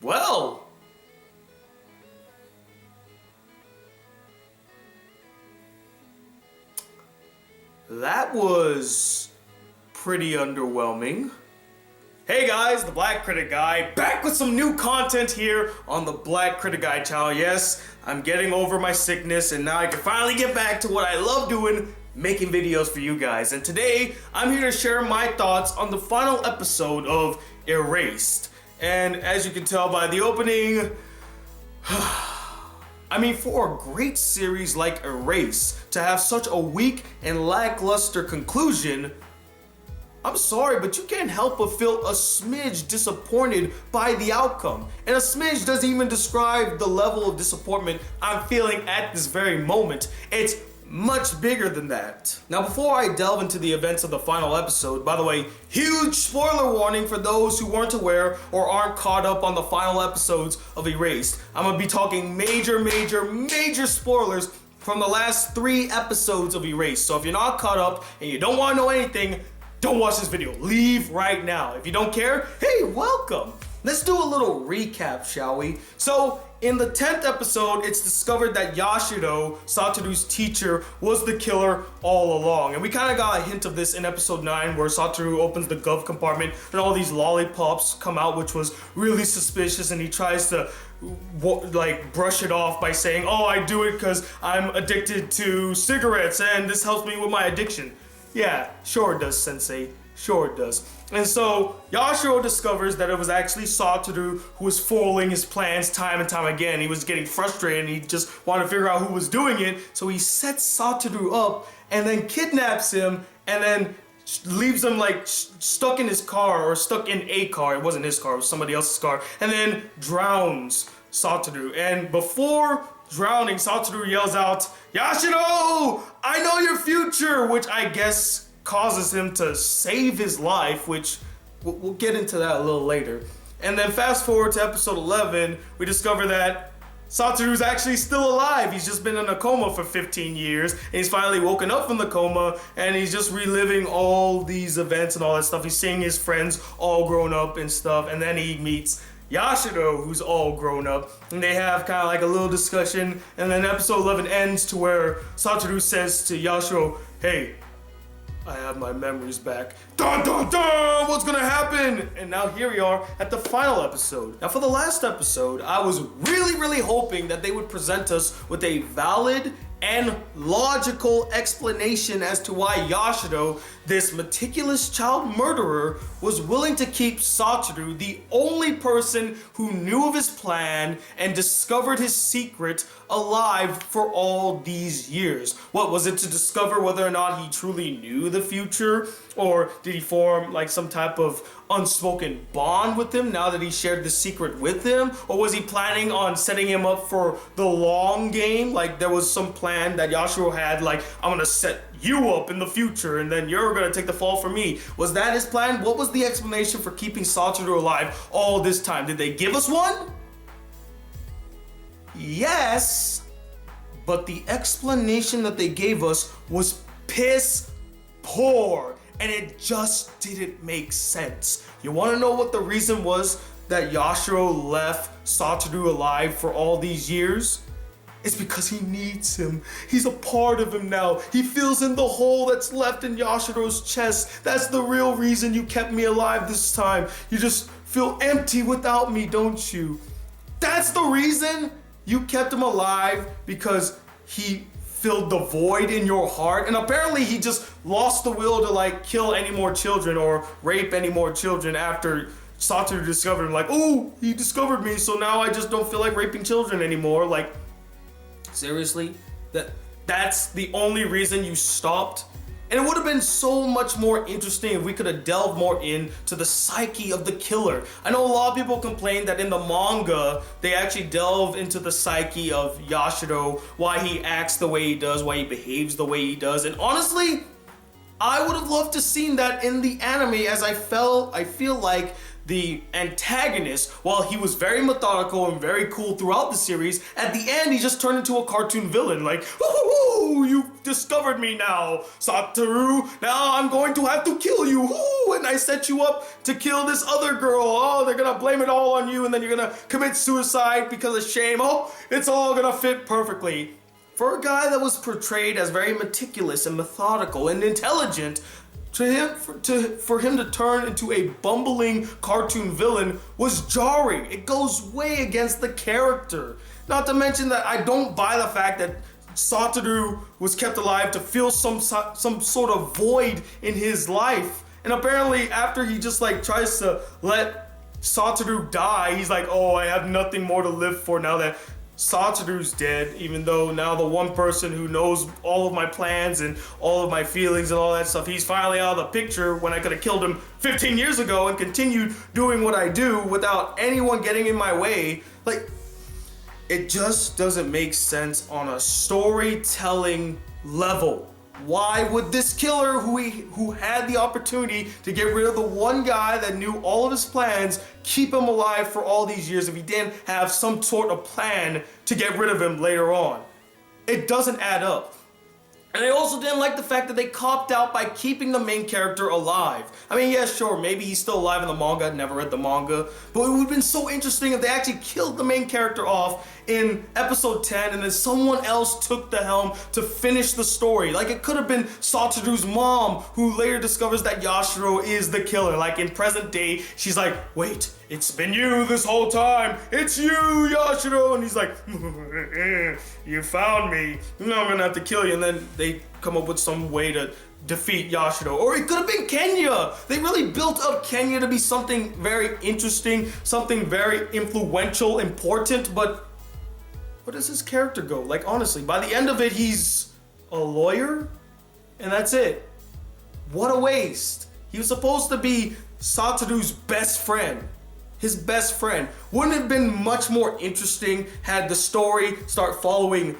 Well, that was pretty underwhelming. Hey guys, the Black Critic Guy, back with some new content here on the Black Critic Guy channel. Yes, I'm getting over my sickness and now I can finally get back to what I love doing, making videos for you guys. And today, I'm here to share my thoughts on the final episode of Erased. And as you can tell by the opening, I mean, for a great series like Erased to have such a weak and lackluster conclusion, I'm sorry, but you can't help but feel a smidge disappointed by the outcome. And a smidge doesn't even describe the level of disappointment I'm feeling at this very moment. It's much bigger than that. Now, before I delve into the events of the final episode, by the way, huge spoiler warning for those who weren't aware or aren't caught up on the final episodes of Erased. I'm gonna be talking major spoilers from the last 3 episodes of Erased. So if you're not caught up and you don't want to know anything, don't watch this video. Leave right now. If you don't care, hey, welcome. Let's do a little recap, shall we? So, in the 10th episode, it's discovered that Yashiro, Satoru's teacher, was the killer all along. And we kind of got a hint of this in episode 9, where Satoru opens the glove compartment and all these lollipops come out, which was really suspicious, and he tries to brush it off by saying, oh, I do it because I'm addicted to cigarettes and this helps me with my addiction. Yeah, sure it does, Sensei. Sure it does. And so, Yashiro discovers that it was actually Satoru who was foiling his plans time and time again. He was getting frustrated and he just wanted to figure out who was doing it. So he sets Satoru up and then kidnaps him and then leaves him stuck in his car, or stuck in a car. It wasn't his car, it was somebody else's car. And then drowns Satoru. And before drowning, Satoru yells out, Yashiro, I know your future, which I guess causes him to save his life, which we'll get into that a little later. And then fast forward to episode 11, we discover that Satoru's actually still alive. He's just been in a coma for 15 years, and he's finally woken up from the coma, and he's just reliving all these events and all that stuff. He's seeing his friends all grown up and stuff, and then he meets Yashiro, who's all grown up, and they have kind of like a little discussion, and then episode 11 ends to where Satoru says to Yashiro, hey, I have my memories back. Dun dun dun! What's gonna happen? And now here we are at the final episode. Now for the last episode, I was really hoping that they would present us with a valid and logical explanation as to why Yashiro, this meticulous child murderer, was willing to keep Satoru, the only person who knew of his plan and discovered his secret, alive for all these years. What was it, to discover whether or not he truly knew the future? Or did he form some type of unspoken bond with him now that he shared the secret with him? Or was he planning on setting him up for the long game? There was some plan that Yashiro had, I'm gonna set you up in the future and then you're gonna take the fall for me. Was that his plan? What was the explanation for keeping Satoru alive all this time? Did they give us one? Yes, but the explanation that they gave us was piss poor, and it just didn't make sense. You want to know what the reason was that Yashiro left Satoru alive for all these years? It's because he needs him. He's a part of him now. He fills in the hole that's left in Yashiro's chest. That's the real reason you kept me alive this time. You just feel empty without me, don't you? That's the reason you kept him alive, because he filled the void in your heart. And apparently he just lost the will to kill any more children or rape any more children after Satoru discovered him. Oh, he discovered me, so now I just don't feel like raping children anymore. Seriously? That's the only reason you stopped? And it would have been so much more interesting if we could have delved more into the psyche of the killer. I know a lot of people complain that in the manga, they actually delve into the psyche of Yashiro, why he acts the way he does, why he behaves the way he does. And honestly, I would have loved to seen that in the anime, as I feel like the antagonist, while he was very methodical and very cool throughout the series, at the end he just turned into a cartoon villain. Like, ooh, you've discovered me now, Satoru. Now I'm going to have to kill you. Ooh, and I set you up to kill this other girl. Oh, they're gonna blame it all on you, and then you're gonna commit suicide because of shame. Oh, it's all gonna fit perfectly. For a guy that was portrayed as very meticulous and methodical and intelligent, for him to turn into a bumbling cartoon villain was jarring. It goes way against the character. Not to mention that I don't buy the fact that Satoru was kept alive to fill some sort of void in his life. And apparently after he just like tries to let Satoru die, he's like, oh, I have nothing more to live for now that Satoru's dead, even though now the one person who knows all of my plans and all of my feelings and all that stuff, he's finally out of the picture when I could have killed him 15 years ago and continued doing what I do without anyone getting in my way. Like, it just doesn't make sense on a storytelling level. Why would this killer who had the opportunity to get rid of the one guy that knew all of his plans keep him alive for all these years if he didn't have some sort of plan to get rid of him later on? It doesn't add up. And I also didn't like the fact that they copped out by keeping the main character alive. I mean, yeah, sure, maybe he's still alive in the manga. I've never read the manga. But it would have been so interesting if they actually killed the main character off in episode 10 and then someone else took the helm to finish the story. Like, it could have been Satoru's mom, who later discovers that Yashiro is the killer. Like, in present day, she's like, wait, it's been you this whole time. It's you, Yashiro. And he's like, you found me. Now I'm gonna have to kill you. And then they come up with some way to defeat Yashiro. Or it could have been Kenya. They really built up Kenya to be something very interesting, something very influential, important, but where does his character go? Like, honestly, by the end of it, he's a lawyer, and that's it. What a waste. He was supposed to be Satoru's best friend. His best friend. Wouldn't it have been much more interesting had the story start following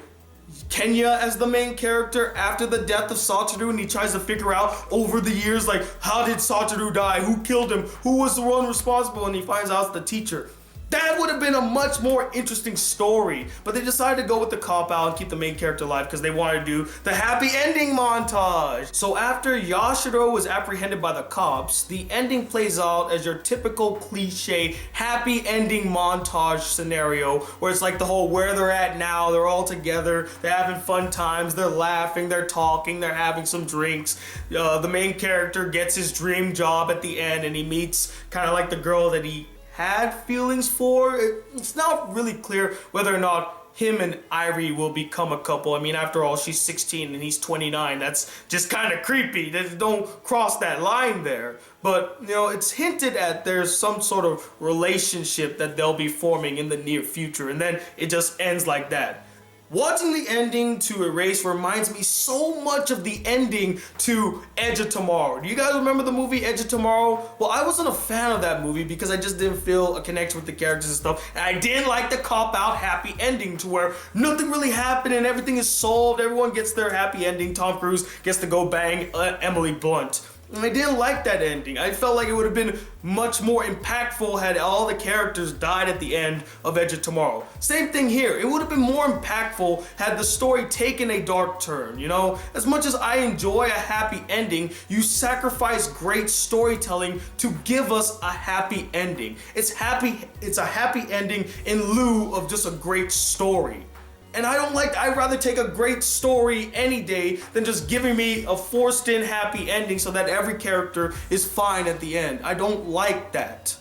Kenya as the main character after the death of Satoru, and he tries to figure out over the years, like, how did Satoru die? Who killed him? Who was the one responsible? And he finds out it's the teacher. That would have been a much more interesting story, but they decided to go with the cop-out and keep the main character alive because they wanted to do the happy ending montage. So after Yashiro was apprehended by the cops, the ending plays out as your typical cliche happy ending montage scenario where it's like the whole where they're at now, they're all together, they're having fun times, they're laughing, they're talking, they're having some drinks. The main character gets his dream job at the end and he meets kind of like the girl that he had feelings for. It's not really clear whether or not him and Irie will become a couple. I mean, after all, she's 16 and he's 29. That's just kind of creepy. Don't cross that line there. But, you know, it's hinted at there's some sort of relationship that they'll be forming in the near future. And then it just ends like that. Watching the ending to Erase reminds me so much of the ending to Edge of Tomorrow. Do you guys remember the movie Edge of Tomorrow? Well, I wasn't a fan of that movie because I just didn't feel a connection with the characters and stuff. And I didn't like the cop-out happy ending to where nothing really happened and everything is solved. Everyone gets their happy ending. Tom Cruise gets to go bang Emily Blunt. And I didn't like that ending. I felt like it would have been much more impactful had all the characters died at the end of Edge of Tomorrow. Same thing here. It would have been more impactful had the story taken a dark turn, you know? As much as I enjoy a happy ending, you sacrifice great storytelling to give us a happy ending. It's a happy ending in lieu of just a great story. And I'd rather take a great story any day than just giving me a forced in happy ending so that every character is fine at the end. I don't like that.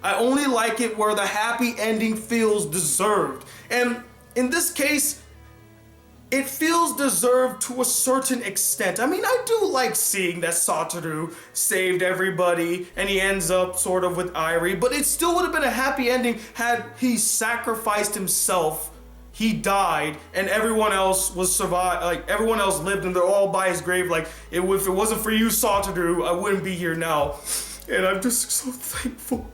I only like it where the happy ending feels deserved. And in this case, it feels deserved to a certain extent. I mean, I do like seeing that Satoru saved everybody and he ends up sort of with Irie, but it still would have been a happy ending had he sacrificed himself. He died, and everyone else was survived. Like, everyone else lived, and they're all by his grave. Like, if it wasn't for you, Satoru, I wouldn't be here now. And I'm just so thankful.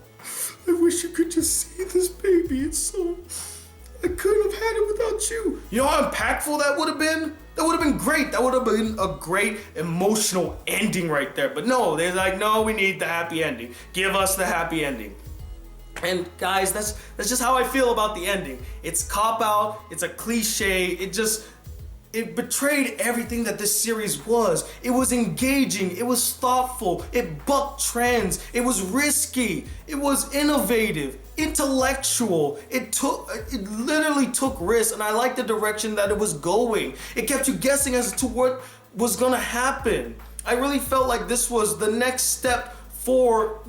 I wish you could just see this baby. I couldn't have had it without with you? You know how impactful that would have been? That would have been great. That would have been a great emotional ending right there. But no, they're like, no, we need the happy ending. Give us the happy ending. And guys, that's just how I feel about the ending. It's cop-out, it's a cliche, it betrayed everything that this series was. It was engaging, it was thoughtful, it bucked trends, it was risky, it was innovative, intellectual. It literally took risks, and I like the direction that it was going. It kept you guessing as to what was gonna happen. I really felt like this was the next step for,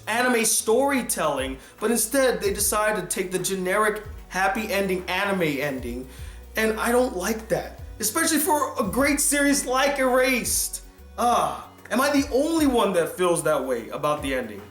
anime storytelling, but instead they decided to take the generic happy ending anime ending, and I don't like that, especially for a great series like Erased. Am I the only one that feels that way about the ending?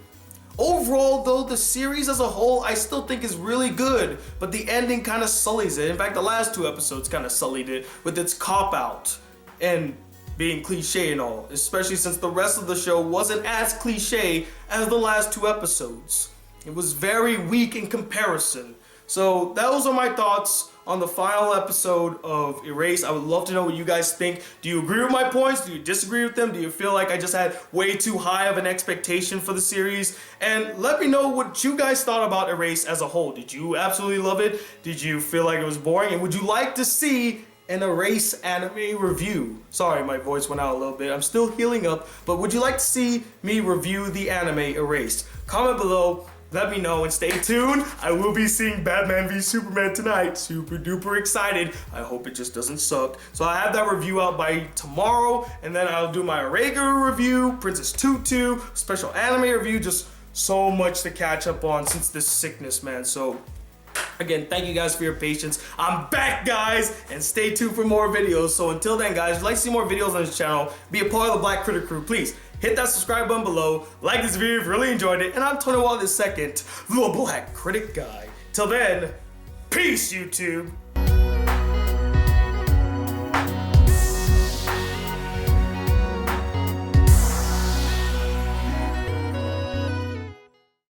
Overall though, the series as a whole I still think is really good, but the ending kind of sullies it. In fact, the last 2 episodes kind of sullied it with its cop-out and being cliche and all, especially since the rest of the show wasn't as cliche as the last 2 episodes. It was very weak in comparison. So those are my thoughts on the final episode of Erase. I would love to know what you guys think. Do you agree with my points? Do you disagree with them? Do you feel like I just had way too high of an expectation for the series? And let me know what you guys thought about Erase as a whole. Did you absolutely love it? Did you feel like it was boring? And would you like to see an Erase anime review? Sorry, my voice went out a little bit. I'm still healing up, but would you like to see me review the anime Erased? Comment below, let me know, and stay tuned. I will be seeing Batman v Superman tonight. Super duper excited. I hope it just doesn't suck. So I have that review out by tomorrow, and then I'll do my regular review, Princess Tutu, special anime review, just so much to catch up on since this sickness, man. So again, thank you guys for your patience. I'm back, guys, and stay tuned for more videos. So until then, guys, if you'd like to see more videos on this channel, be a part of the Black Critic crew, please hit that subscribe button below, like this video if you really enjoyed it, and I'm Tony Wall II, the Black Critic Guy. Till then, peace, YouTube.